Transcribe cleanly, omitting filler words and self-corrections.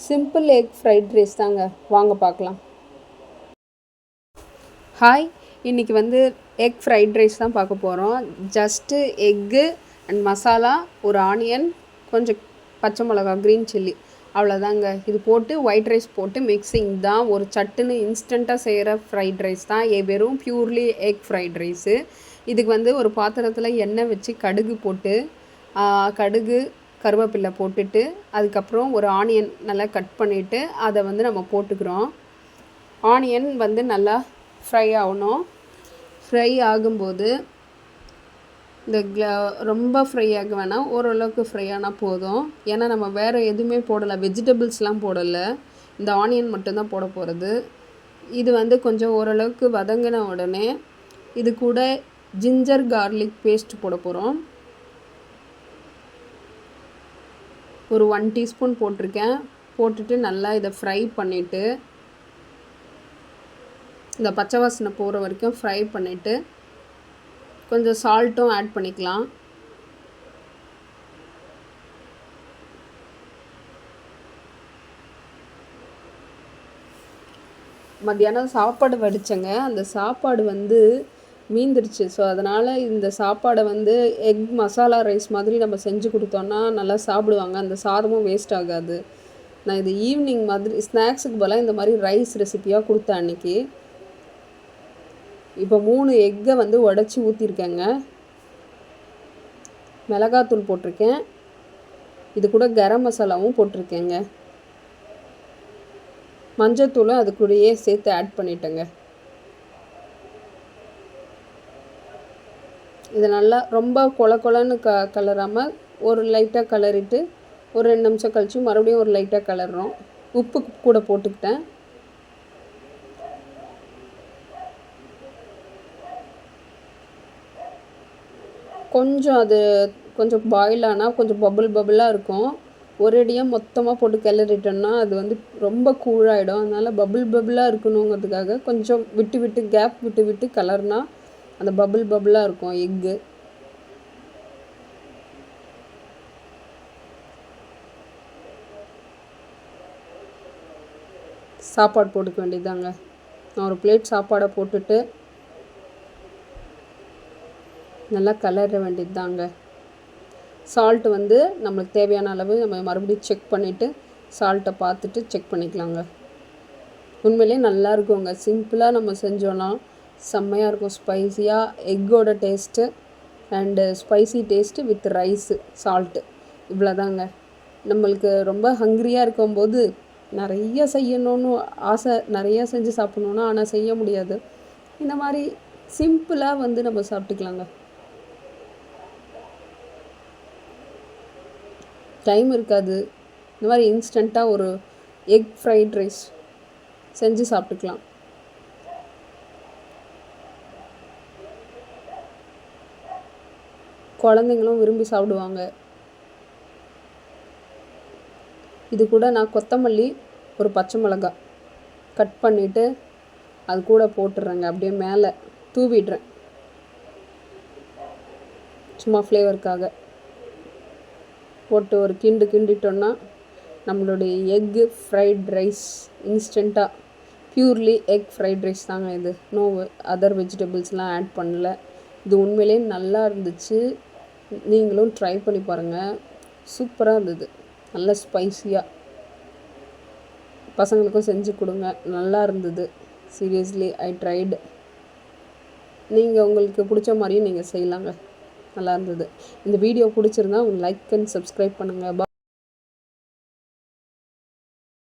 Simple egg fried rice தாங்க, வாங்க பார்க்கலாம். ஹாய், இன்றைக்கி வந்து எக் ஃப்ரைட் ரைஸ் தான் பார்க்க போகிறோம். ஜஸ்ட்டு எக்கு அண்ட் மசாலா, ஒரு ஆனியன், கொஞ்சம் பச்சை மிளகா, க்ரீன் சில்லி, அவ்வளோதாங்க. இது போட்டு ஒயிட் ரைஸ் போட்டு மிக்சிங் தான். ஒரு சட்டுன்னு இன்ஸ்டண்ட்டாக செய்கிற ஃப்ரைட் ரைஸ் தான். வெறும் ப்யூர்லி எக் ஃப்ரைட் ரைஸு. இதுக்கு வந்து ஒரு பாத்திரத்தில் எண்ணெய் வச்சு கடுகு கருவேப்பிலை போட்டுட்டு, அதுக்கப்புறம் ஒரு ஆனியன் நல்லா கட் பண்ணிவிட்டு அதை வந்து நம்ம போட்டுக்கிறோம். ஆனியன் வந்து நல்லா ஃப்ரை ஆகணும். ஃப்ரை ஆகும்போது ரொம்ப ஃப்ரை ஆக வேணாம், ஓரளவுக்கு ஃப்ரை ஆனால் போதும். ஏன்னா நம்ம வேறு எதுவுமே போடலை, வெஜிடபிள்ஸ்லாம் போடலை, இந்த ஆனியன் மட்டும்தான் போட போகிறது. இது வந்து கொஞ்சம் ஓரளவுக்கு வதங்கின உடனே இது கூட ஜிஞ்சர் கார்லிக் பேஸ்ட் போட போகிறோம். ஒரு 1 டீஸ்பூன் போட்டிருக்கேன். போட்டுட்டு நல்லா இதை ஃப்ரை பண்ணிவிட்டு, இந்த பச்சை வாசனை போகிற வரைக்கும் ஃப்ரை பண்ணிவிட்டு கொஞ்சம் சால்ட்டும் ஆட் பண்ணிக்கலாம். மத்தியானம் சாப்பாடு வடித்தேங்க, அந்த சாப்பாடு வந்து மீந்துருச்சு. ஸோ அதனால் இந்த சாப்பாடை வந்து எக் மசாலா ரைஸ் மாதிரி நம்ம செஞ்சு கொடுத்தோன்னா நல்லா சாப்பிடுவாங்க, அந்த சாதமும் வேஸ்ட் ஆகாது. நான் இது ஈவினிங் மாதிரி ஸ்நாக்ஸுக்கு பதிலாக இந்த மாதிரி ரைஸ் ரெசிப்பியாக கொடுத்தேன் அன்றைக்கி. இப்போ 3 எக்கை வந்து உடச்சி ஊற்றிருக்கேங்க. மிளகாத்தூள் போட்டிருக்கேன், இது கூட கரம் மசாலாவும் போட்டிருக்கேங்க. மஞ்சத்தூளும் அது கூடயே சேர்த்து ஆட் பண்ணிட்டேங்க. இது நல்லா ரொம்ப கொலன்னு கலராமல் ஒரு லைட்டாக கலரிட்டு ஒரு 2 நிமிஷம் கழித்து மறுபடியும் ஒரு லைட்டாக கலர்றோம். உப்பு கூட போட்டுக்கிட்டேன். கொஞ்சம் பாயில் ஆனால் கொஞ்சம் பபுளாக இருக்கும். ஒரேடியாக மொத்தமாக போட்டு கிளறிட்டோம்னா அது வந்து ரொம்ப கூழாயிடும். அதனால் பபுளாக இருக்கணுங்கிறதுக்காக கொஞ்சம் விட்டு கேப் விட்டு கலர்னா அந்த பபுளாக இருக்கும் எக்கு. சாப்பாடு போட்டுக்க வேண்டியதாங்க. நான் ஒரு பிளேட் சாப்பாடை போட்டுட்டு நல்லா கலர வேண்டியது தாங்க. சால்ட்டு வந்து நம்மளுக்கு தேவையான அளவு நம்ம மறுபடியும் செக் பண்ணிவிட்டு சால்ட்டை பார்த்துட்டு செக் பண்ணிக்கலாங்க. உண்மையிலே நல்லா இருக்குங்க. சிம்பிளாக நம்ம செஞ்சோன்னா செம்மையாக இருக்கும். ஸ்பைஸியாக எக்கோட taste and spicy taste with rice, salt, இவ்வளோதாங்க. நம்மளுக்கு ரொம்ப ஹங்க்ரியாக இருக்கும்போது நிறைய செய்யணும்னு ஆசை, நிறையா செஞ்சு சாப்பிட்ணுன்னா, ஆனால் செய்ய முடியாது. இந்த மாதிரி சிம்பிளாக வந்து நம்ம சாப்பிட்டுக்கலாங்க. டைம் இருக்காது, இந்த மாதிரி இன்ஸ்டண்ட்டாக ஒரு எக் ஃப்ரைட் ரைஸ் செஞ்சு சாப்பிட்டுக்கலாம். குழந்தைங்களும் விரும்பி சாப்பிடுவாங்க. இது கூட நான் கொத்தமல்லி, ஒரு பச்சை மிளகாய் கட் பண்ணிவிட்டு அது கூட போட்டுடுறேங்க. அப்படியே மேலே தூவிடுறேன், சும்மா ஃப்ளேவருக்காக. போட்டு ஒரு கிண்டிட்டோன்னா நம்மளுடைய எக்கு ஃப்ரைட் ரைஸ் இன்ஸ்டண்ட்டாக ப்யூர்லி எக் ஃப்ரைட் ரைஸ் தாங்க இது. நோ அதர் வெஜிடபிள்ஸ்லாம் ஆட் பண்ணல. இது உண்மையிலே நல்லா இருந்துச்சு. நீங்களும் ட்ரை பண்ணி பாருங்கள், சூப்பராக இருந்தது. நல்ல ஸ்பைஸியாக பசங்களுக்கும் செஞ்சு கொடுங்க, நல்லா இருந்தது. Seriously I tried. நீங்கள் உங்களுக்கு பிடிச்ச மாதிரியும் நீங்கள் செய்யலாங்க, நல்லா இருந்தது. இந்த வீடியோ பிடிச்சிருந்தா லைக் அண்ட் சப்ஸ்கிரைப் பண்ணுங்கள்.